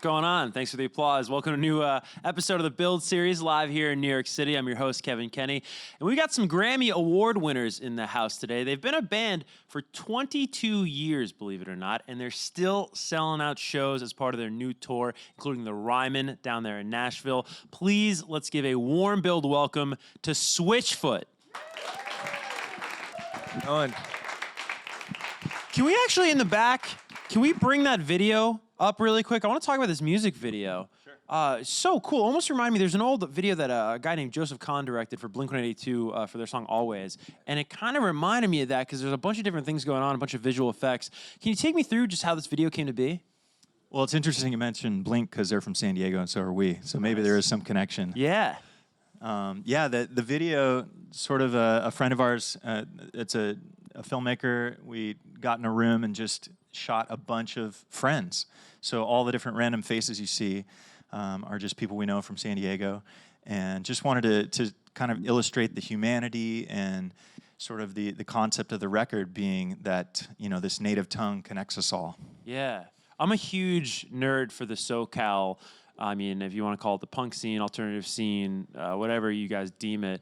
going on? Thanks for the applause. Welcome to a new episode of the Build series live here in New York City. I'm your host, Kevin Kenny. And we got some Grammy Award winners in the house today. They've been a band for 22 years, believe it or not, and they're still selling out shows as part of their new tour, including the Ryman down there in Nashville. Please, let's give a warm Build welcome to Switchfoot. Can we actually, in the back, can we bring that video up really quick? I want to talk about this music video. Sure. So cool. Almost remind me, there's an old video that a guy named Joseph Kahn directed for Blink-182 for their song Always. And it kind of reminded me of that because there's a bunch of different things going on, a bunch of visual effects. Can you take me through just how this video came to be? Well, it's interesting you mentioned Blink because they're from San Diego and so are we. So maybe there is some connection. Yeah. The video, sort of a friend of ours, it's a filmmaker. We got in a room and just shot a bunch of friends. So all the different random faces you see are just people we know from San Diego. And just wanted to kind of illustrate the humanity and sort of the concept of the record being that, you know, this native tongue connects us all. Yeah. I'm a huge nerd for the SoCal. I mean, if you want to call it the punk scene, alternative scene, whatever you guys deem it.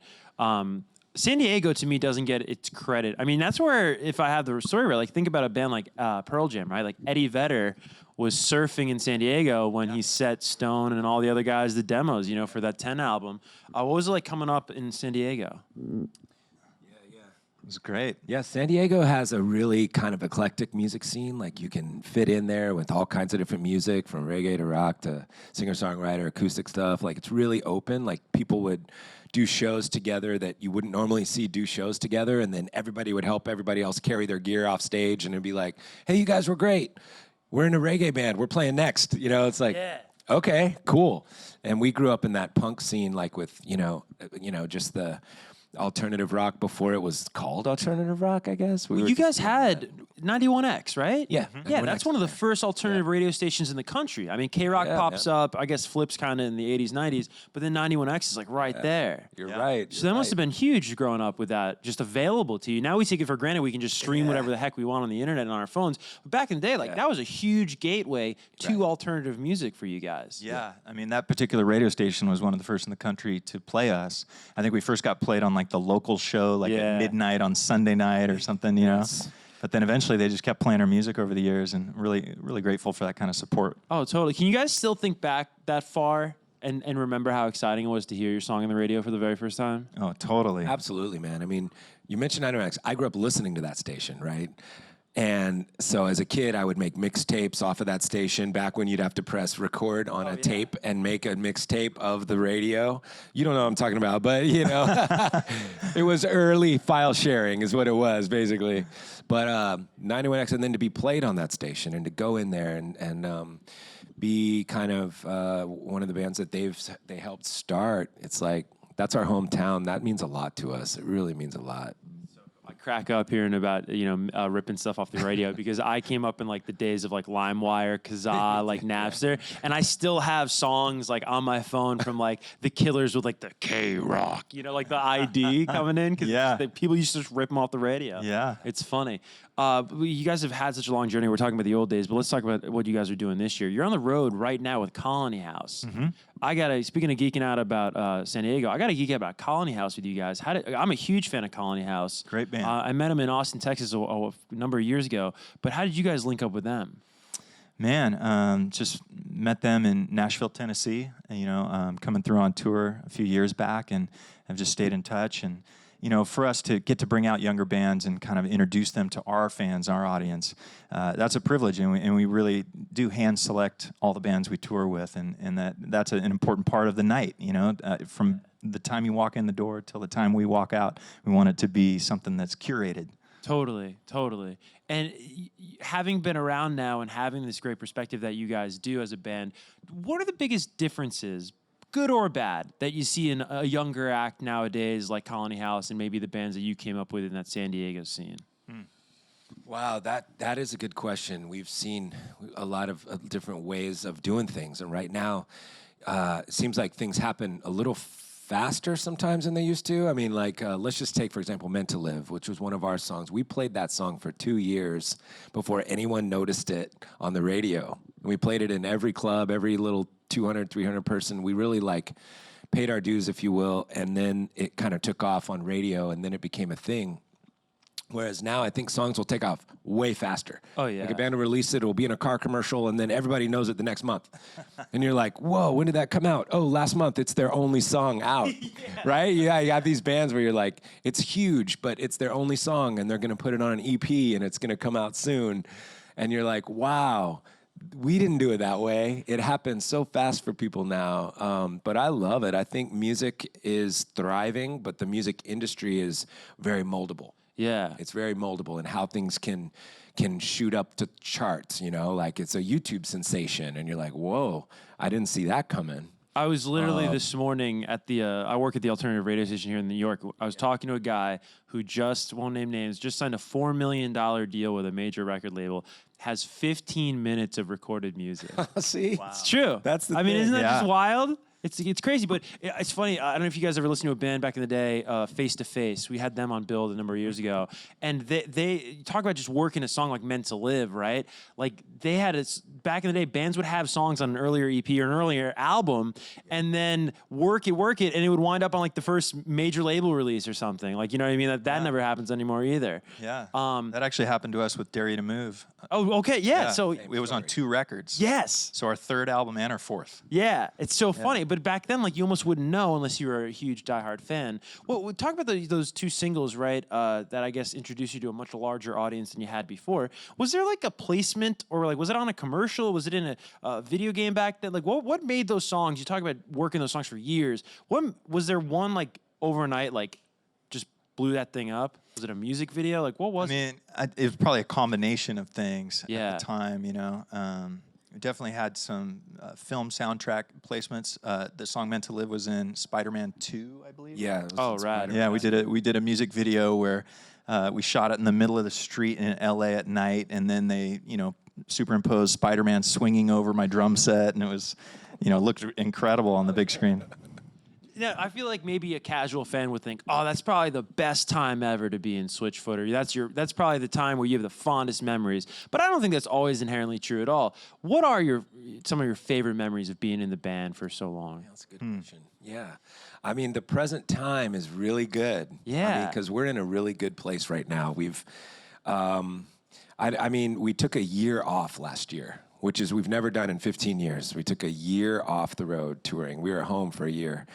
San Diego, to me, doesn't get its credit. I mean, that's where, if I have the story right, like, think about a band like Pearl Jam, right? Like, Eddie Vedder was surfing in San Diego when he set Stone and all the other guys the demos, you know, for that 10 album. What was it like coming up in San Diego? It was great. Yeah, San Diego has a really kind of eclectic music scene. Like, you can fit in there with all kinds of different music, from reggae to rock to singer-songwriter, acoustic stuff. Like, it's really open. Like, people would do shows together that you wouldn't normally see do shows together, and then everybody would help everybody else carry their gear off stage, and it'd be like, hey, you guys were great. We're in a reggae band. We're playing next. You know, it's like, okay, cool. And we grew up in that punk scene, like with, you know, just the alternative rock before it was called alternative rock, I guess. Well, you guys had 91X, right? Yeah. Yeah, that's one of the first alternative radio stations in the country. I mean, K-Rock pops up, I guess Flips kind of in the 80s, 90s, but then 91X is like right there. You're right. So that must have been huge growing up with that just available to you. Now we take it for granted. We can just stream whatever the heck we want on the internet and on our phones. But back in the day, like that was a huge gateway to alternative music for you guys. Yeah, I mean, that particular radio station was one of the first in the country to play us. I think we first got played on like the local show, like at midnight on Sunday night or something, you know. But then eventually they just kept playing our music over the years, and really, really grateful for that kind of support. Oh, totally. Can you guys still think back that far and remember how exciting it was to hear your song on the radio for the very first time? Oh, totally. Absolutely, man. I mean, you mentioned 9X. I grew up listening to that station, right? And so as a kid, I would make mixtapes off of that station back when you'd have to press record on a tape and make a mixtape of the radio. You don't know what I'm talking about, but, you know, it was early file sharing is what it was, basically. But 91X, and then to be played on that station and to go in there and be kind of one of the bands that they helped start, it's like, that's our hometown. That means a lot to us. It really means a lot. I crack up hearing about, you know, ripping stuff off the radio because I came up in like the days of like LimeWire, Kazaa, like Napster, and I still have songs like on my phone from like the Killers with like the K-Rock, you know, like the ID coming in because people used to just rip them off the radio. Yeah. It's funny. You guys have had such a long journey. We're talking about the old days, but let's talk about what you guys are doing this year. You're on the road right now with Colony House. Speaking of geeking out about San Diego, I gotta geek out about Colony House with you guys. I'm a huge fan of Colony House. Great band. I met them in Austin, Texas a number of years ago, but how did you guys link up with them? Man, just met them in Nashville, Tennessee, you know, coming through on tour a few years back, and have just stayed in touch. And you know, for us to get to bring out younger bands and kind of introduce them to our fans, our audience, that's a privilege, and we really do hand select all the bands we tour with, and that's an important part of the night, you know, from the time you walk in the door till the time we walk out, we want it to be something that's curated. Totally, totally. And having been around now and having this great perspective that you guys do as a band, what are the biggest differences, good or bad, that you see in a younger act nowadays like Colony House and maybe the bands that you came up with in that San Diego scene? Wow, that is a good question. We've seen a lot of different ways of doing things, and right now it seems like things happen a little faster sometimes than they used to. I mean, like, let's just take, for example, Meant to Live, which was one of our songs. We played that song for 2 years before anyone noticed it on the radio. And we played it in every club, every little 200, 300 person. We really like paid our dues, if you will, and then it kind of took off on radio, and then it became a thing. Whereas now I think songs will take off way faster. Oh, yeah. Like a band will release it, it'll be in a car commercial, and then everybody knows it the next month. And you're like, whoa, when did that come out? Oh, last month, it's their only song out, right? Yeah, you have these bands where you're like, it's huge, but it's their only song, and they're gonna put it on an EP, and it's gonna come out soon. And you're like, wow, we didn't do it that way. It happens so fast for people now. But I love it. I think music is thriving, but the music industry is very moldable. Yeah. It's very moldable in how things can shoot up to charts, you know, like it's a YouTube sensation and you're like, whoa, I didn't see that coming. I was literally this morning at the, I work at the alternative radio station here in New York. I was talking to a guy who just, won't name names, just signed a $4 million deal with a major record label, has 15 minutes of recorded music. See? Wow. It's true. That's the I mean, thing. isn't that Yeah. just wild? It's crazy, but it's funny. I don't know if you guys ever listened to a band back in the day, Face to Face. We had them on Build a number of years ago, and they talk about just working a song like "Meant to Live," right? Like they had back in the day, bands would have songs on an earlier EP or an earlier album, and then work it, and it would wind up on like the first major label release or something. Like, you know what I mean? That never happens anymore either. Yeah. That actually happened to us with Dare You to Move. Oh, okay, yeah. So it was on 2 records. yes. So our 3rd album and our 4th. Yeah, it's so funny. But back then, like, you almost wouldn't know unless you were a huge diehard fan. Well, we talk about those 2 singles, right, that I guess introduced you to a much larger audience than you had before. Was there, like, a placement or, like, was it on a commercial? Was it in a video game back then? Like, what made those songs? You talk about working those songs for years. Was there one, like, overnight, like, just blew that thing up? Was it a music video? Like, what was it? It was probably a combination of things Yeah. at the time, you know. We definitely had some film soundtrack placements. The song "Meant to Live" was in Spider-Man 2, I believe. Yeah. it was Oh, inspired. right. Yeah, we did a music video where we shot it in the middle of the street in LA at night, and then they, you know, superimposed Spider-Man swinging over my drum set, and it was, you know, looked incredible on the big screen. Yeah, I feel like maybe a casual fan would think, "Oh, that's probably the best time ever to be in Switchfoot, or that's probably the time where you have the fondest memories." But I don't think that's always inherently true at all. What are some of your favorite memories of being in the band for so long? That's a good question. Yeah. I mean, the present time is really good. Yeah. Because we're in a really good place right now. We've, we took a year off last year, which is we've never done in 15 years. We took a year off the road touring. We were home for a year,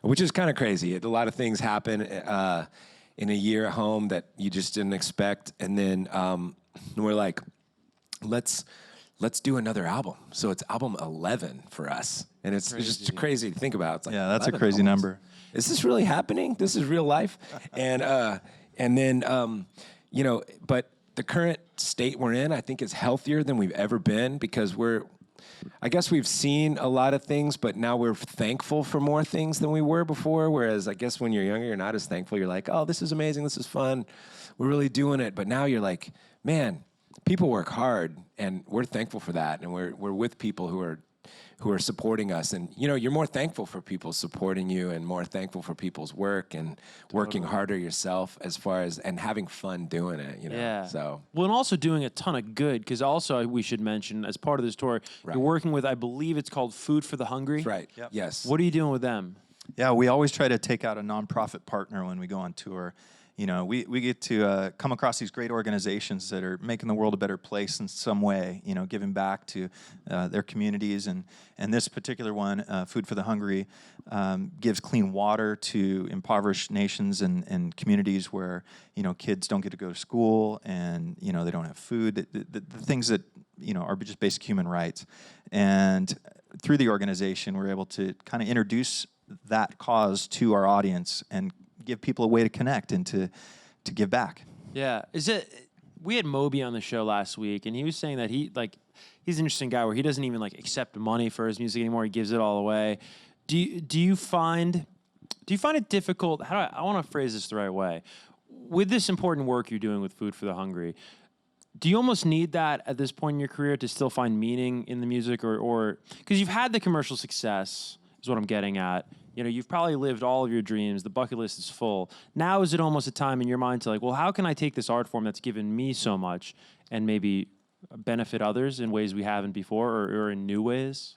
which is kind of crazy. A lot of things happen in a year at home that you just didn't expect. And then we're like, let's do another album. So it's album 11 for us. And it's just crazy to think about. It's like Yeah, that's a 11 crazy albums. number. Is this really happening? This is real life? And then, you know, but the current state we're in, I think is healthier than we've ever been because I guess we've seen a lot of things, but now we're thankful for more things than we were before. Whereas I guess when you're younger, you're not as thankful. You're like, oh, this is amazing. This is fun. We're really doing it. But now you're like, man, people work hard and we're thankful for that. And we're with people who are supporting us. And, you know, you're more thankful for people supporting you and more thankful for people's work and working harder yourself and having fun doing it, you know? Yeah. So. Well, and also doing a ton of good, because also we should mention, as part of this tour, Right. you're working with, I believe it's called Food for the Hungry. Right. Yep. Yes. What are you doing with them? Yeah, we always try to take out a nonprofit partner when we go on tour. You know, we get to come across these great organizations that are making the world a better place in some way, you know, giving back to their communities. And this particular one, Food for the Hungry, gives clean water to impoverished nations and communities where, you know, kids don't get to go to school and, you know, they don't have food, the things that, you know, are just basic human rights. And through the organization, we're able to kind of introduce that cause to our audience and give people a way to connect and to give back. Yeah. We had Moby on the show last week, and he was saying that he's an interesting guy where he doesn't even accept money for his music anymore. He gives it all away. Do you find it difficult? I want to phrase this the right way. With this important work you're doing with Food for the Hungry, do you almost need that at this point in your career to still find meaning in the music, or because you've had the commercial success is what I'm getting at. You know, you've probably lived all of your dreams. The bucket list is full. Now is it almost a time in your mind to well, how can I take this art form that's given me so much and maybe benefit others in ways we haven't before, or in new ways?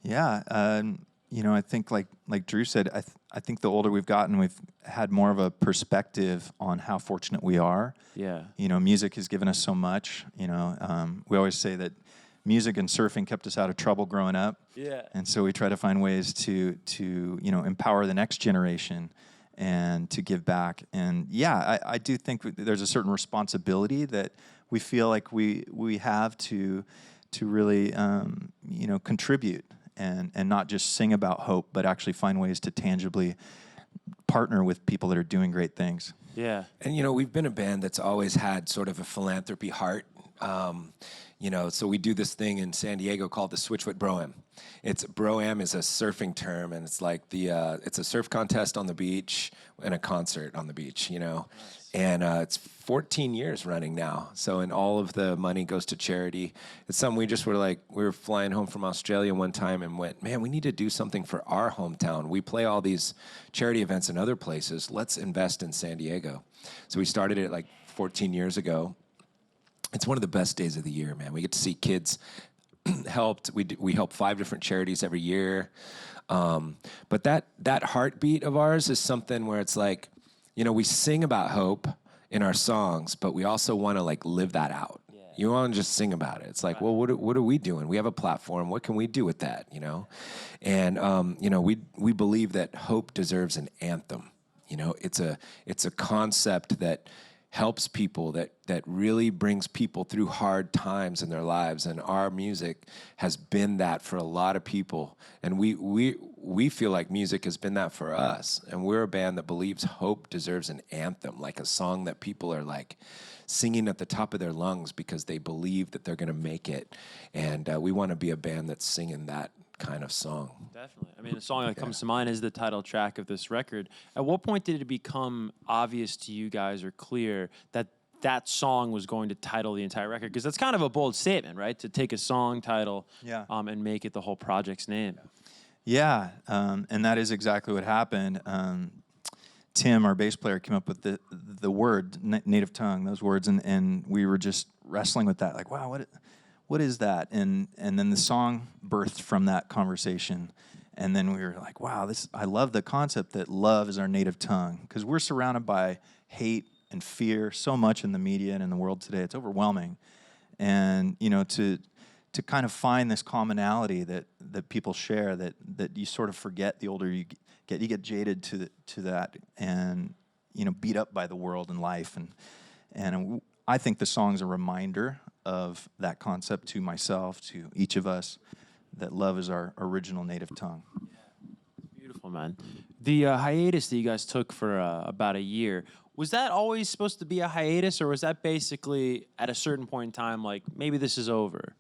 Yeah, I think like Drew said, I think the older we've gotten, we've had more of a perspective on how fortunate we are. Yeah. Music has given us so much. We always say that music and surfing kept us out of trouble growing up. Yeah. And so we try to find ways to empower the next generation and to give back. And yeah, I do think there's a certain responsibility that we feel like we have to really contribute and not just sing about hope, but actually find ways to tangibly partner with people that are doing great things. Yeah. And we've been a band that's always had sort of a philanthropy heart. So we do this thing in San Diego called the Switchfoot Bro-Am. Bro-Am is a surfing term, and it's like it's a surf contest on the beach and a concert on the beach, Nice. And it's 14 years running now. So, and all of the money goes to charity. It's something we were flying home from Australia one time and went, man, we need to do something for our hometown. We play all these charity events in other places. Let's invest in San Diego. So we started it like 14 years ago. It's one of the best days of the year, man. We get to see kids helped. We help 5 different charities every year. But that heartbeat of ours is something where it's like, we sing about hope in our songs, but we also want to like live that out. Yeah. You want to just sing about it. It's like, well, what are we doing? We have a platform. What can we do with that? And we believe that hope deserves an anthem. It's a concept that helps people, that really brings people through hard times in their lives, and our music has been that for a lot of people, and we feel like music has been that for us, and we're a band that believes hope deserves an anthem, like a song that people are like singing at the top of their lungs because they believe that they're going to make it, and we want to be a band that's singing that kind of song. Definitely. I mean, the song that comes to mind is the title track of this record. At what point did it become obvious to you guys or clear that that song was going to title the entire record? Because that's kind of a bold statement, right? To take a song title and make it the whole project's name. Yeah, and that is exactly what happened. Tim, our bass player, came up with the word, native tongue, those words, and we were just wrestling with that, like, wow, what is that? And then the song birthed from that conversation. And then we were like, wow, I love the concept that love is our native tongue, because we're surrounded by hate and fear so much in the media and in the world today. It's overwhelming. And, to kind of find this commonality that people share, that you sort of forget the older you get jaded to that and, beat up by the world and life. And I think the song's a reminder of that concept to myself, to each of us, that love is our original native tongue. Beautiful, man. The hiatus that you guys took for about a year, was that always supposed to be a hiatus, or was that basically at a certain point in time, like, maybe this is over?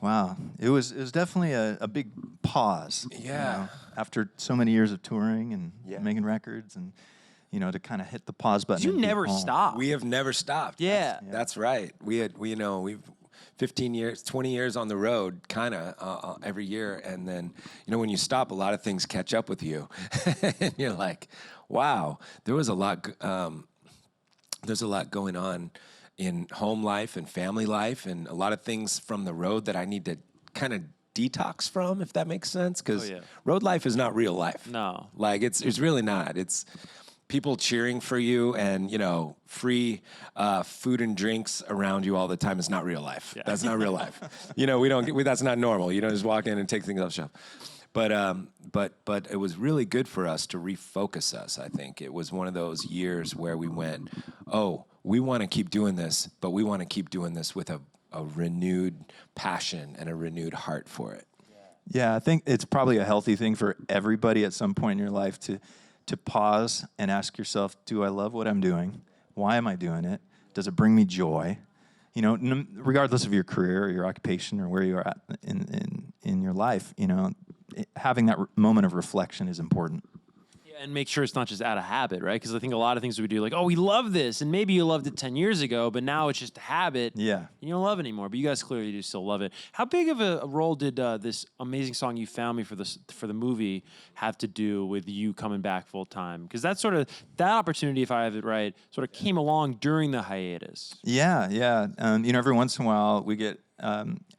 Wow. It was definitely a big pause. Yeah. After so many years of touring and making records and, to kind of hit the pause button. You never stopped. We have never stopped. Yeah. That's right. We've 15 years, 20 years on the road, kind of every year. And then, when you stop, a lot of things catch up with you. And you're like, wow, there's a lot going on in home life and family life, and a lot of things from the road that I need to kind of detox from, if that makes sense. Because road life is not real life. No. Like, it's really not. It's people cheering for you and, free food and drinks around you all the time is not real life. Yeah. That's not real life. That's not normal. You don't just walk in and take things off the shelf. But it was really good for us to refocus us, I think. It was one of those years where we went, oh, we want to keep doing this, but we want to keep doing this with a renewed passion and a renewed heart for it. Yeah, I think it's probably a healthy thing for everybody at some point in your life to pause and ask yourself, do I love what I'm doing? Why am I doing it? Does it bring me joy? Regardless of your career or your occupation or where you are at in your life, having that moment of reflection is important. Yeah, And make sure it's not just out of habit, right? Because I think a lot of things we do, like, oh, we love this, and maybe you loved it 10 years ago, but now it's just a habit. Yeah. And you don't love it anymore. But you guys clearly do still love it. How big of a role did this amazing song "You Found Me" for the movie have to do with you coming back full time? Because that's sort of that opportunity, if I have it right, sort of came along during the hiatus. Yeah. Every once in a while we get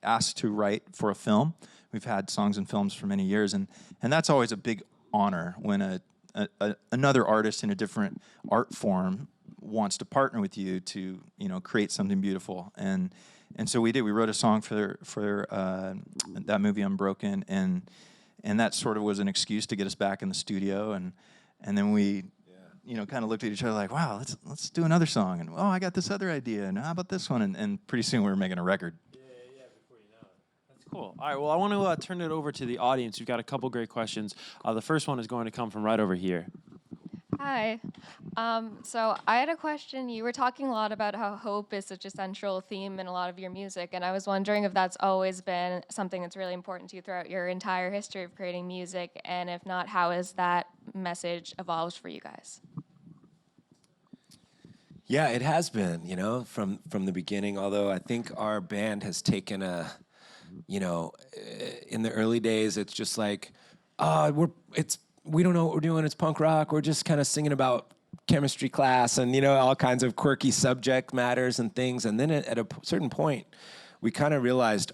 asked to write for a film. We've had songs and films for many years, and that's always a big honor when another artist in a different art form wants to partner with you to create something beautiful. And so we did. We wrote a song for that movie Unbroken, and that sort of was an excuse to get us back in the studio. And then we kind of looked at each other like, wow, let's do another song. And oh, I got this other idea, and how about this one? And pretty soon we were making a record. Cool. All right. Well, I want to turn it over to the audience. We've got a couple great questions. The first one is going to come from right over here. Hi. So I had a question. You were talking a lot about how hope is such a central theme in a lot of your music, and I was wondering if that's always been something that's really important to you throughout your entire history of creating music, and if not, how has that message evolved for you guys? Yeah, it has been, from the beginning, although I think our band has taken in the early days, it's just like, we don't know what we're doing. It's punk rock. We're just kind of singing about chemistry class and, all kinds of quirky subject matters and things. And then at a certain point, we kind of realized,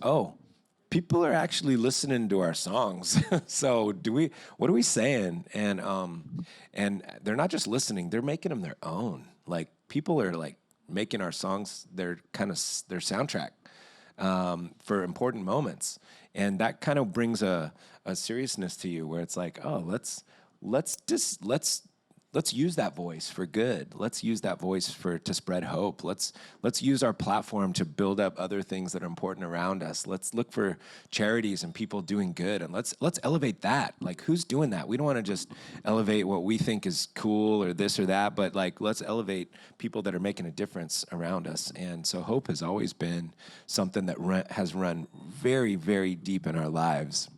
people are actually listening to our songs. So what are we saying? And they're not just listening, they're making them their own. Like, people are like making our songs their soundtrack. For important moments, and that kind of brings a seriousness to you where it's like, let's use that voice for good. Let's use that voice to spread hope. Let's use our platform to build up other things that are important around us. Let's look for charities and people doing good, and let's elevate that. Like, who's doing that? We don't want to just elevate what we think is cool or this or that, but like, let's elevate people that are making a difference around us. And so hope has always been something that has run very, very deep in our lives.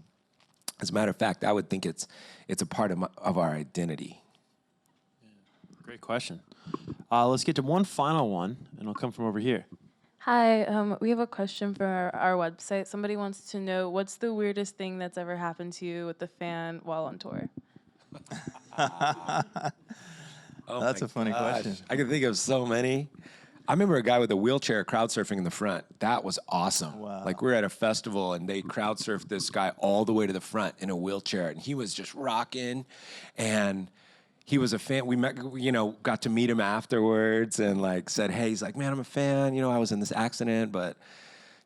As a matter of fact, I would think it's a part of our identity. Great question. Let's get to one final one, and it'll come from over here. Hi, we have a question for our website. Somebody wants to know, what's the weirdest thing that's ever happened to you with a fan while on tour? That's a funny question. I can think of so many. I remember a guy with a wheelchair crowd surfing in the front. That was awesome. Wow. Like, we're at a festival, and they crowd surfed this guy all the way to the front in a wheelchair, and he was just rocking, and he was a fan. We met, got to meet him afterwards and like said, hey, he's like, man, I'm a fan. I was in this accident, but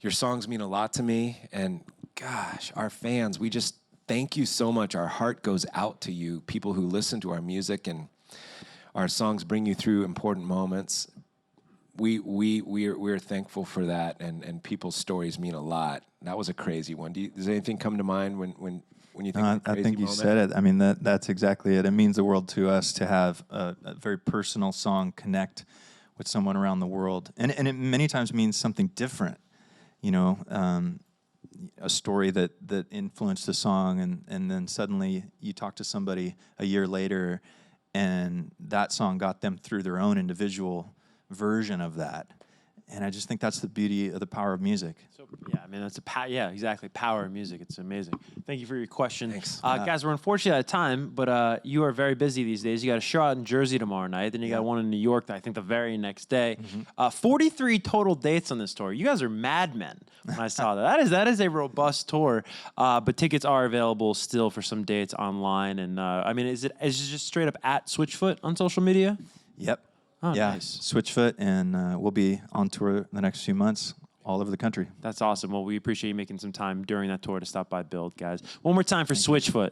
your songs mean a lot to me. And gosh, our fans, we just thank you so much. Our heart goes out to you, people who listen to our music, and our songs bring you through important moments. We're thankful for that, and people's stories mean a lot. That was a crazy one. Does anything come to mind when you think of a crazy I think you moment? said it. I mean, that's exactly it. It means the world to us to have a very personal song connect with someone around the world. And it many times means something different, a story that influenced the song, and then suddenly you talk to somebody a year later, and that song got them through their own individual version of that. And I just think that's the beauty of the power of music. So, that's exactly. Power of music. It's amazing. Thank you for your question. Thanks. Guys, we're unfortunately out of time, but you are very busy these days. You got a show out in Jersey tomorrow night, then you got one in New York, I think the very next day. 43 total dates on this tour. You guys are madmen when I saw that. That is a robust tour, but tickets are available still for some dates online. And is it just straight up at Switchfoot on social media? Yep. Oh, yeah, nice. Switchfoot, and we'll be on tour the next few months all over the country. That's awesome. Well, we appreciate you making some time during that tour to stop by Build, guys. One more time for Switchfoot.